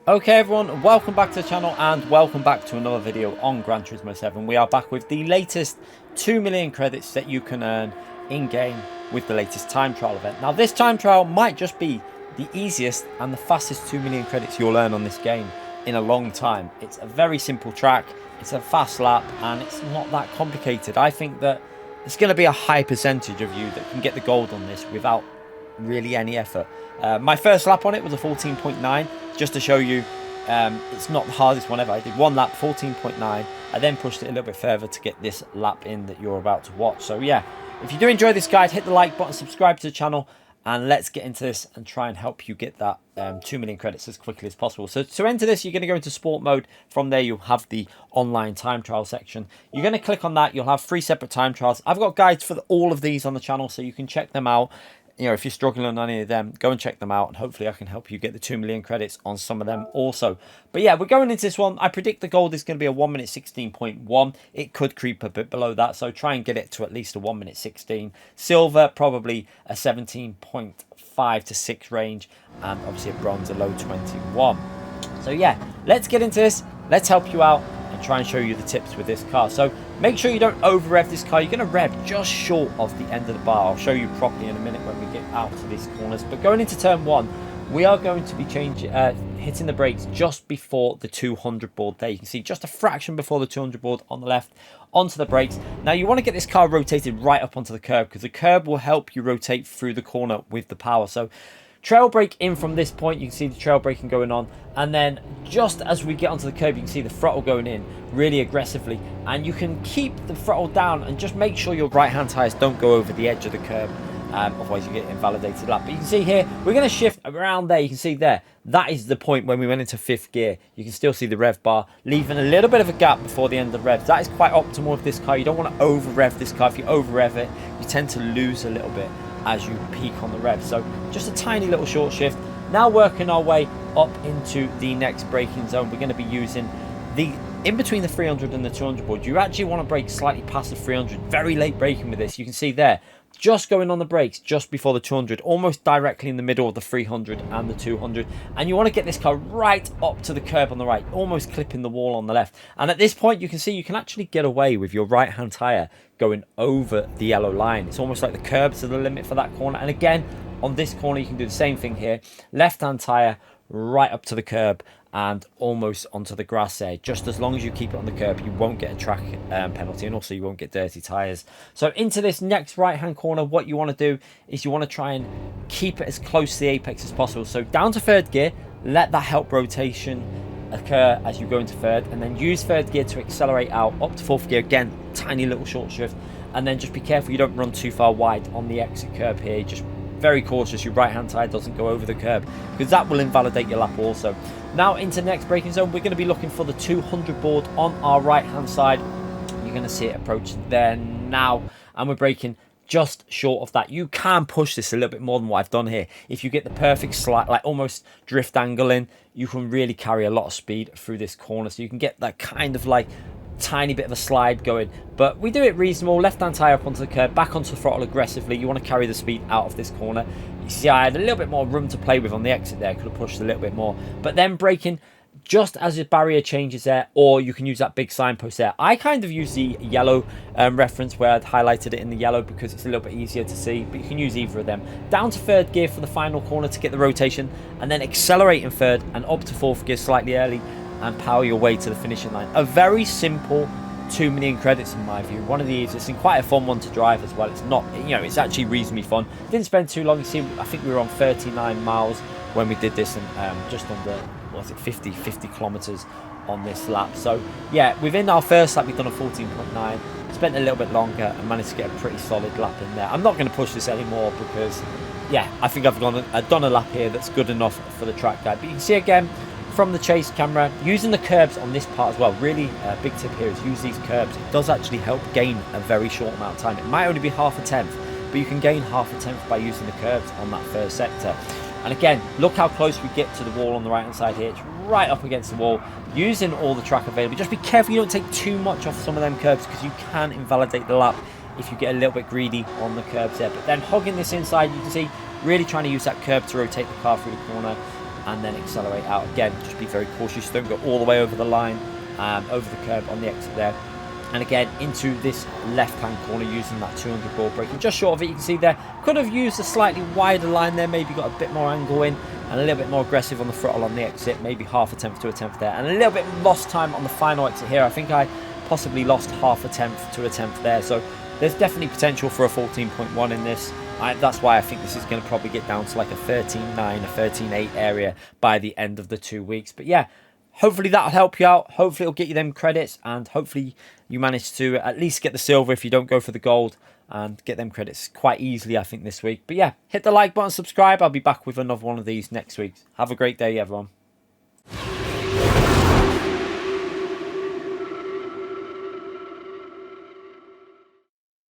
Okay everyone, welcome back to the channel and welcome back to another video on Gran Turismo 7. We are back with the latest 2 million credits that you can earn in-game with the latest time trial event. Now this time trial might just be the easiest and the fastest 2 million credits you'll earn on this game in a long time. It's a very simple track, it's a fast lap and it's not that complicated. I think that it's going to be a high percentage of you that can get the gold on this without really any effort. My first lap on it was a 14.9, just to show you it's not the hardest one ever. I did one lap 14.9. I then pushed it a little bit further to get this lap in that you're about to watch. So yeah, if you do enjoy this guide, hit the like button, subscribe to the channel, and let's get into this and try and help you get that 2 million credits as quickly as possible. So to enter this, you're going to go into sport mode. From there, you'll have the online time trial section. You're going to click on that. You'll have 3 separate time trials. I've got guides for all of these on the channel, so you can check them out. You know, if you're struggling on any of them, go and check them out, and hopefully I can help you get the 2 million credits on some of them also. But yeah, we're going into this one. I predict the gold is going to be a 1 minute 16.1. It could creep a bit below that, so try and get it to at least a 1 minute 16. Silver, probably a 17.5 to 6 range, and obviously a bronze, a low 21. So yeah, let's get into this. Let's help you out and try and show you the tips with this car. So make sure you don't over rev this car. You're going to rev just short of the end of the bar. I'll show you properly in a minute when we get out to these corners. But going into turn 1, we are going to be hitting the brakes just before the 200 board there. You can see just a fraction before the 200 board on the left onto the brakes. Now you want to get this car rotated right up onto the curb, because the curb will help you rotate through the corner with the power. So trail brake in from this point, you can see the trail braking going on, and then just as we get onto the curb, you can see the throttle going in really aggressively, and you can keep the throttle down and just make sure your right hand tires don't go over the edge of the curb, otherwise you get invalidated lap. But you can see here, we're going to shift around there. You can see there, that is the point when we went into 5th gear. You can still see the rev bar, leaving a little bit of a gap before the end of the revs. That is quite optimal with this car. You don't want to over rev this car. If you over rev it, you tend to lose a little bit as you peak on the rev. So just a tiny little short shift. Now working our way up into the next braking zone, we're going to be using the in between the 300 and the 200 board. You actually want to brake slightly past the 300. Very late braking with this. You can see there, just going on the brakes just before the 200, almost directly in the middle of the 300 and the 200. And you want to get this car right up to the curb on the right, almost clipping the wall on the left. And at this point, you can see you can actually get away with your right hand tire going over the yellow line. It's almost like the curbs are the limit for that corner. And again, on this corner, you can do the same thing here. Left hand tire right up to the curb and almost onto the grass there. Just as long as you keep it on the curb, you won't get a track penalty, and also you won't get dirty tires. So into this next right hand corner, what you want to do is you want to try and keep it as close to the apex as possible. So down to 3rd gear, let that help rotation occur as you go into 3rd, and then use 3rd gear to accelerate out up to 4th gear. Again, tiny little short shift, and then just be careful you don't run too far wide on the exit curb here. Just very cautious your right hand tire doesn't go over the curb, because that will invalidate your lap also. Now into the next braking zone, we're going to be looking for the 200 board on our right hand side. You're going to see it approach there now, and we're braking just short of that. You can push this a little bit more than what I've done here. If you get the perfect slide, like almost drift angle in, you can really carry a lot of speed through this corner. So you can get that kind of like tiny bit of a slide going, but we do it reasonable. Left hand tire up onto the curb, back onto the throttle aggressively. You want to carry the speed out of this corner. You see I had a little bit more room to play with on the exit there. Could have pushed a little bit more, but then braking just as the barrier changes there, or you can use that big signpost there. I kind of use the yellow reference where I'd highlighted it in the yellow because it's a little bit easier to see, but you can use either of them. Down to 3rd gear for the final corner to get the rotation, and then accelerate in 3rd and up to 4th gear slightly early and power your way to the finishing line. A very simple 2 million credits in my view. One of the easiest and quite a fun one to drive as well. It's not, you know, it's actually reasonably fun. Didn't spend too long. You see, I think we were on 39 miles when we did this, and just under, what was it, 50 kilometers on this lap. So yeah, within our first lap we've done a 14.9, spent a little bit longer and managed to get a pretty solid lap in there. I'm not going to push this anymore because yeah, I think I've done a lap here that's good enough for the track guide. But you can see again from the chase camera, using the curbs on this part as well. Really big tip here is use these curbs. It does actually help gain a very short amount of time. It might only be half a tenth, but you can gain half a tenth by using the curbs on that first sector. And again, look how close we get to the wall on the right hand side here. It's right up against the wall, using all the track available. Just be careful you don't take too much off some of them curbs, because you can invalidate the lap if you get a little bit greedy on the curbs there. But then hogging this inside, you can see really trying to use that curb to rotate the car through the corner. and then accelerate out again. Just be very cautious, don't go all the way over the line, over the curb on the exit there. And again, into this left-hand corner using that 200 ball braking. Just short of it, you can see there. Could have used a slightly wider line there, maybe got a bit more angle in, and a little bit more aggressive on the throttle on the exit. Maybe half a tenth to a tenth there. And a little bit lost time on the final exit here. I think I possibly lost half a tenth to a tenth there. So there's definitely potential for a 14.1 in this. That's why I think this is going to probably get down to like a 13.9, a 13.8 area by the end of the 2 weeks. But yeah, hopefully that'll help you out. Hopefully it'll get you them credits, and hopefully you manage to at least get the silver if you don't go for the gold, and get them credits quite easily, I think, this week. But yeah, hit the like button, subscribe. I'll be back with another one of these next week. Have a great day, everyone.